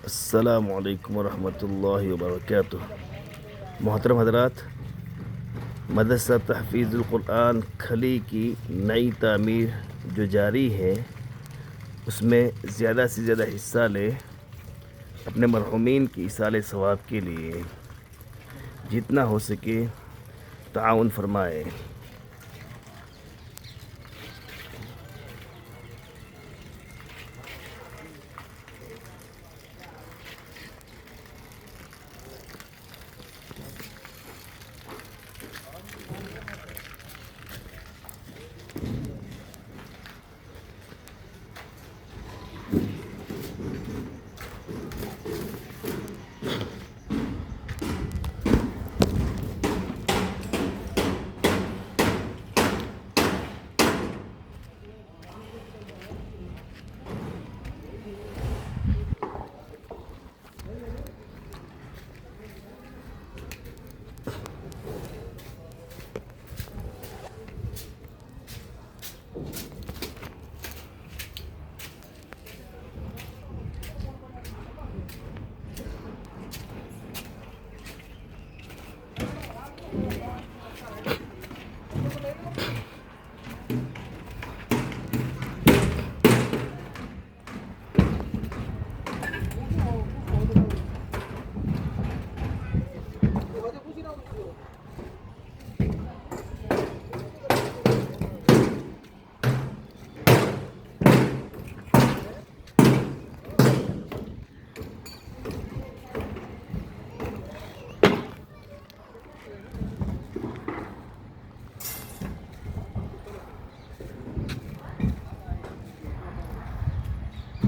अस्सलामुअलैकुम वरहमतुल्लाहि वबरकातुह। मोहतरम हज़रात, मदरसा तहफ़ीज़ुल क़ुरआन खली की नई तामीर जो जारी है, उसमें ज़्यादा से ज़्यादा हिस्सा लें। अपने मरहूमीन की इसाले सवाब के लिए जितना हो सके ताउन फरमाएँ।